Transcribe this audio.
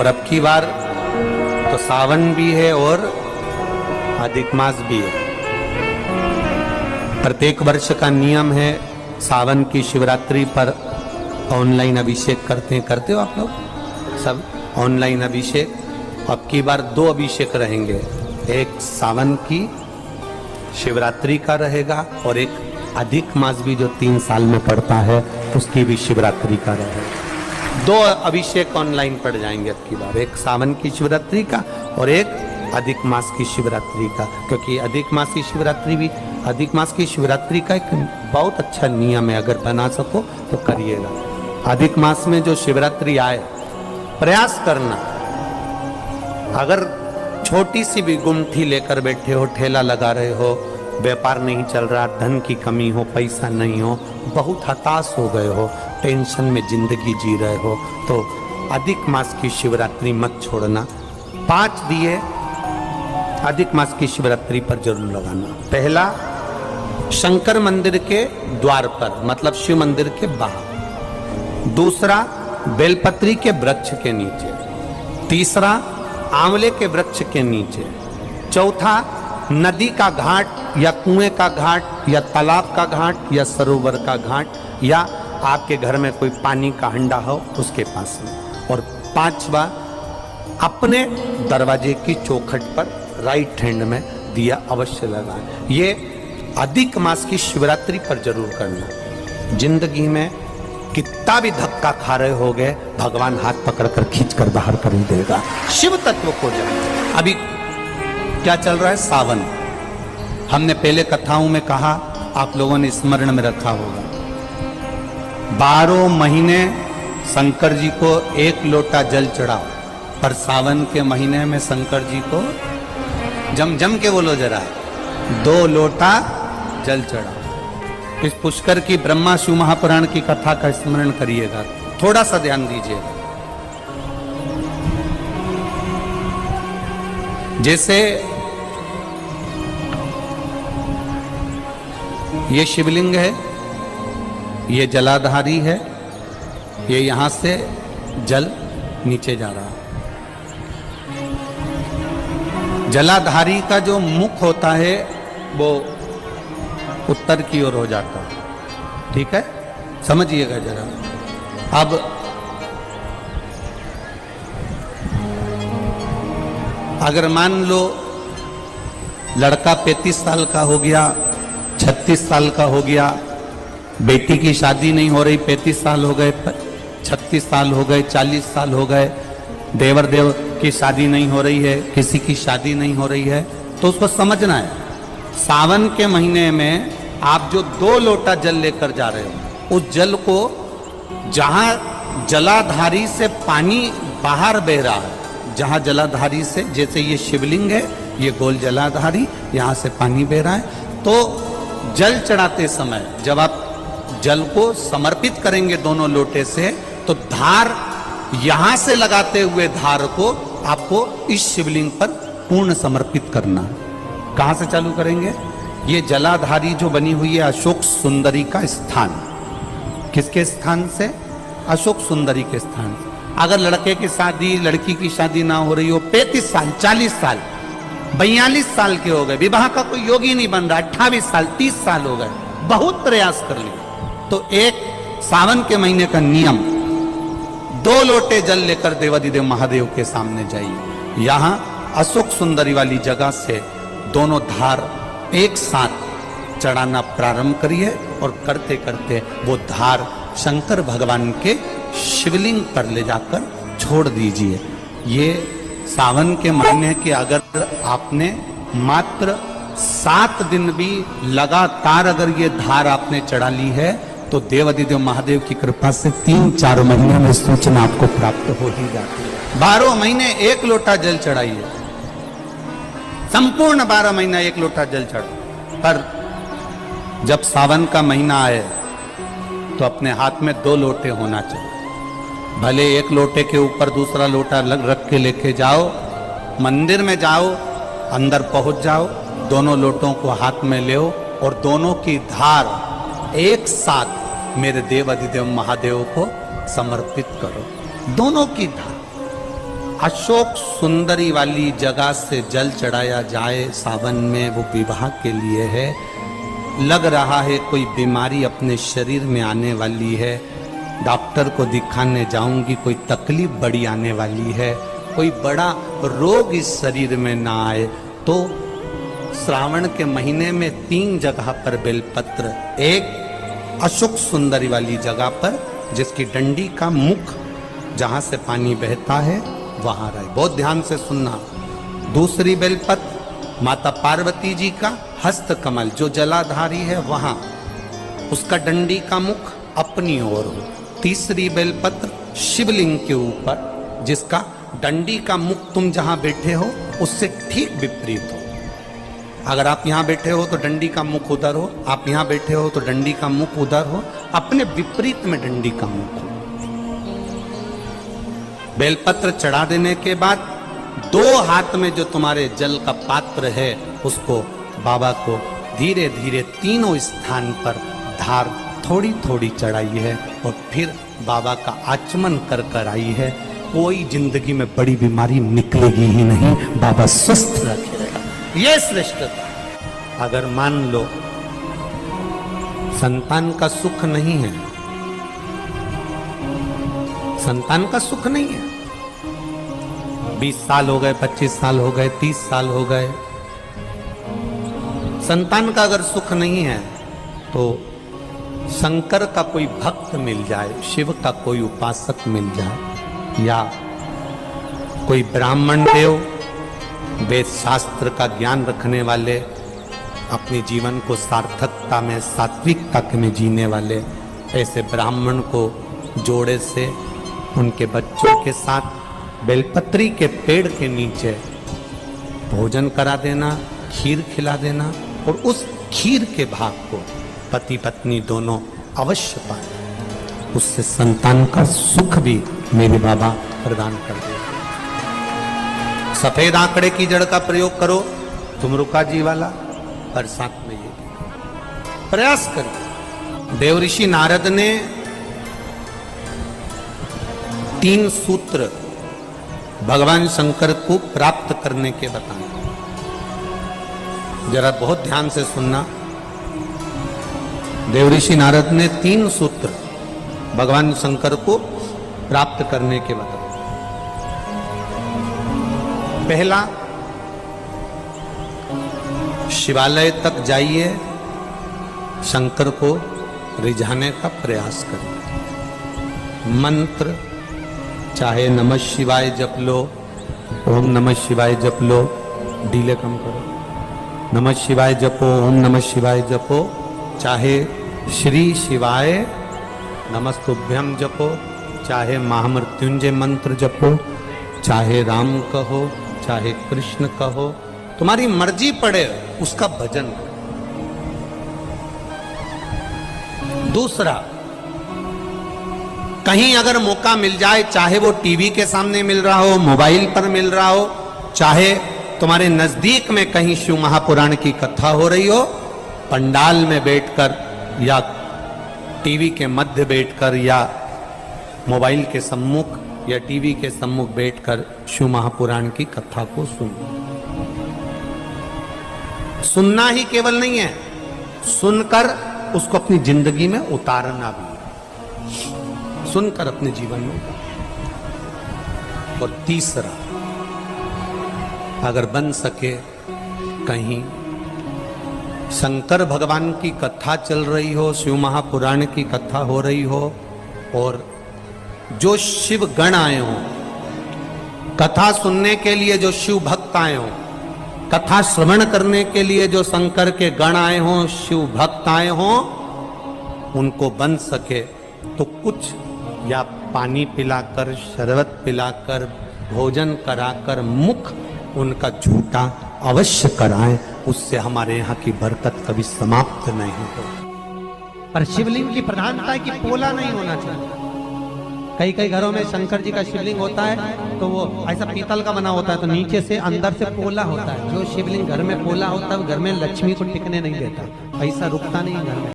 और अब की बार तो सावन भी है और अधिक मास भी है। प्रत्येक वर्ष का नियम है, सावन की शिवरात्रि पर ऑनलाइन अभिषेक करते हो आप लोग सब ऑनलाइन अभिषेक। अब की बार 2 अभिषेक रहेंगे, एक सावन की शिवरात्रि का रहेगा और एक अधिक मास भी जो 3 साल में पड़ता है उसकी भी शिवरात्रि का रहेगा। 2 अभिषेक ऑनलाइन पड़ जाएंगे अब की बार, एक सावन की शिवरात्रि का और एक अधिक मास की शिवरात्रि का, क्योंकि अधिक मास की शिवरात्रि का एक बहुत अच्छा नियम है, अगर बना सको तो करिएगा। अधिक मास में जो शिवरात्रि आए प्रयास करना, अगर छोटी सी भी गुमठी लेकर बैठे हो, ठेला लगा रहे हो, व्यापार नहीं चल रहा, धन की कमी हो, पैसा नहीं हो, बहुत हताश हो गए हो, टेंशन में जिंदगी जी रहे हो, तो अधिक मास की शिवरात्रि मत छोड़ना। 5 दिए अधिक मास की शिवरात्रि पर जरूर लगाना। पहला शंकर मंदिर के द्वार पर, मतलब शिव मंदिर के बाहर। दूसरा बेलपत्री के वृक्ष के नीचे। तीसरा आंवले के वृक्ष के नीचे। चौथा नदी का घाट या कुएं का घाट या तालाब का घाट या सरोवर का घाट या आपके घर में कोई पानी का हंडा हो उसके पास में। और 5वां अपने दरवाजे की चौखट पर राइट हैंड में दिया अवश्य लगाएं। ये अधिक मास की शिवरात्रि पर जरूर करना। जिंदगी में कितना भी धक्का खा रहे हो गए, भगवान हाथ पकड़कर खींचकर बाहर कर ही देगा। शिव तत्व को जान। अभी क्या चल रहा है? सावन। हमने पहले कथाओं में कहा, आप लोगों ने स्मरण में रखा होगा, 12 महीने शंकर जी को 1 लोटा जल चढ़ाओ, पर सावन के महीने में शंकर जी को जम के बोलो जरा, 2 लोटा जल चढ़ाओ। इस पुष्कर की ब्रह्मा शिव महापुराण की कथा का स्मरण करिएगा, थोड़ा सा ध्यान दीजिएगा। जैसे ये शिवलिंग है, ये जलाधारी है, ये यहां से जल नीचे जा रहा है। जलाधारी का जो मुख होता है वो उत्तर की ओर हो जाता है, ठीक है, समझिएगा जरा। अब अगर मान लो लड़का 35 साल का हो गया, 36 साल का हो गया, बेटी की शादी नहीं हो रही, 35 साल हो गए, 36 साल हो गए, 40 साल हो गए, देवर देव की शादी नहीं हो रही है, किसी की शादी नहीं हो रही है, तो उसको समझना है सावन के महीने में आप जो 2 लोटा जल लेकर जा रहे हो, उस जल को जहां जलाधारी से पानी बाहर बह रहा है, जहां जलाधारी से, जैसे ये शिवलिंग है, ये गोल जलाधारी, यहां से पानी बह रहा है, तो जल चढ़ाते समय जब आप जल को समर्पित करेंगे दोनों लोटे से, तो धार यहां से लगाते हुए धार को आपको इस शिवलिंग पर पूर्ण समर्पित करना है। कहां से चालू करेंगे? ये जलाधारी जो बनी हुई है अशोक सुंदरी का स्थान। किसके स्थान से? अशोक सुंदरी के स्थान से। अगर लड़के की शादी, लड़की की शादी ना हो रही हो, 35 साल, 40 साल, 42 साल के हो गए, विवाह का कोई योग ही नहीं बन रहा, 28 साल, 30 साल हो गए, बहुत प्रयास कर लिया, तो एक सावन के महीने का नियम, 2 लोटे जल लेकर देवाधिदेव महादेव के सामने जाइए। यहां अशोक सुंदरी वाली जगह से दोनों धार एक साथ चढ़ाना प्रारंभ करिए और करते करते वो धार शंकर भगवान के शिवलिंग पर ले जाकर छोड़ दीजिए। ये सावन के महीने के अगर आपने मात्र 7 दिन भी लगातार अगर ये धार आपने चढ़ा ली है, तो देवाधिदेव महादेव की कृपा से 3-4 महीने में सूचना आपको प्राप्त हो ही जाती है। 12 महीने 1 लोटा जल चढ़ाइए, संपूर्ण 12 महीना 1 लोटा जल चढ़ाओ। पर जब सावन का महीना आए तो अपने हाथ में 2 लोटे होना चाहिए। भले 1 लोटे के ऊपर दूसरा लोटा रख के लेके जाओ, मंदिर में जाओ, अंदर पहुंच जाओ, दोनों लोटों को हाथ में ले और दोनों की धार एक साथ मेरे देव अधिदेव महादेव को समर्पित करो। दोनों की धार अशोक सुंदरी वाली जगह से जल चढ़ाया जाए सावन में, वो विवाह के लिए है। लग रहा है कोई बीमारी अपने शरीर में आने वाली है, डॉक्टर को दिखाने जाऊंगी, कोई तकलीफ बड़ी आने वाली है, कोई बड़ा रोग इस शरीर में ना आए, तो श्रावण के महीने में 3 जगह पर बेलपत्र, एक अशोक सुंदरी वाली जगह पर जिसकी डंडी का मुख जहां से पानी बहता है वहां रहे, बहुत ध्यान से सुनना। दूसरी बेलपत्र माता पार्वती जी का हस्त कमल जो जलाधारी है वहां, उसका डंडी का मुख अपनी ओर हो। तीसरी बेलपत्र शिवलिंग के ऊपर जिसका डंडी का मुख तुम जहां बैठे हो उससे ठीक विपरीत हो। अगर आप यहां बैठे हो तो डंडी का मुख उधर हो, आप यहां बैठे हो तो डंडी का मुख उधर हो, अपने विपरीत में डंडी का मुख हो। बेलपत्र चढ़ा देने के बाद 2 हाथ में जो तुम्हारे जल का पात्र है उसको बाबा को धीरे धीरे तीनों स्थान पर धार थोड़ी थोड़ी चढ़ाई है और फिर बाबा का आचमन कर कर आई है। कोई जिंदगी में बड़ी बीमारी निकलेगी ही नहीं, बाबा स्वस्थ रखेगा। ये श्रेष्ठता। अगर मान लो संतान का सुख नहीं है, संतान का सुख नहीं है, 20 साल हो गए, 25 साल हो गए, 30 साल हो गए, संतान का अगर सुख नहीं है तो शंकर का कोई भक्त मिल जाए, शिव का कोई उपासक मिल जाए, या कोई ब्राह्मण देव वेद शास्त्र का ज्ञान रखने वाले, अपने जीवन को सार्थकता में सात्विकता में जीने वाले, ऐसे ब्राह्मण को जोड़े से उनके बच्चों के साथ बेलपत्री के पेड़ के नीचे भोजन करा देना, खीर खिला देना, और उस खीर के भाग को पति पत्नी दोनों अवश्य पाए। उससे संतान का सुख भी मेरे बाबा प्रदान कर दे। सफेद आंकड़े की जड़ का प्रयोग करो, तुम रुका जी वाला, बरसात में ये प्रयास करो। देव ऋषि नारद ने 3 सूत्र भगवान शंकर को प्राप्त करने के बताए। जरा बहुत ध्यान से सुनना। देव ऋषि नारद ने 3 सूत्र भगवान शंकर को प्राप्त करने के बताए। पहला, शिवालय तक जाइए, शंकर को रिझाने का प्रयास करें। मंत्र चाहे नमः शिवाय जप लो, ओम नमः शिवाय जप लो, डीले कम करो, नमः शिवाय जपो, ओम नमः शिवाय जपो, चाहे श्री शिवाय नमस्तुभ्यम जपो, चाहे महामृत्युंजय मंत्र जपो, चाहे राम कहो, चाहे कृष्ण कहो, तुम्हारी मर्जी पड़े उसका भजन करो। दूसरा, कहीं अगर मौका मिल जाए, चाहे वो टीवी के सामने मिल रहा हो, मोबाइल पर मिल रहा हो, चाहे तुम्हारे नजदीक में कहीं शिव महापुराण की कथा हो रही हो, पंडाल में बैठकर या टीवी के मध्य बैठकर या मोबाइल के सम्मुख या टीवी के सम्मुख बैठकर शिव महापुराण की कथा को सुनो। सुनना ही केवल नहीं है, सुनकर उसको अपनी जिंदगी में उतारना भी है, सुनकर अपने जीवन में। और तीसरा, अगर बन सके कहीं शंकर भगवान की कथा चल रही हो, शिव महापुराण की कथा हो रही हो, और जो शिव गण आए हो कथा सुनने के लिए, जो शिव भक्त आए हो कथा श्रवण करने के लिए, जो शंकर के गण आए हो, शिव भक्त आए हो, उनको बन सके तो कुछ या पानी पिलाकर, शरबत पिलाकर, भोजन कराकर मुख उनका झूठा अवश्य कराएं, उससे हमारे यहाँ की बरकत कभी समाप्त नहीं हो। पर शिवलिंग की प्रधानता है कि पोला नहीं होना चाहिए। कई कई घरों में शंकर जी का शिवलिंग होता है तो वो ऐसा पीतल का बना होता है, तो नीचे से अंदर से पोला होता है। जो शिवलिंग घर में पोला होता है वो घर में लक्ष्मी को टिकने नहीं देता, पैसा रुकता नहीं घर में।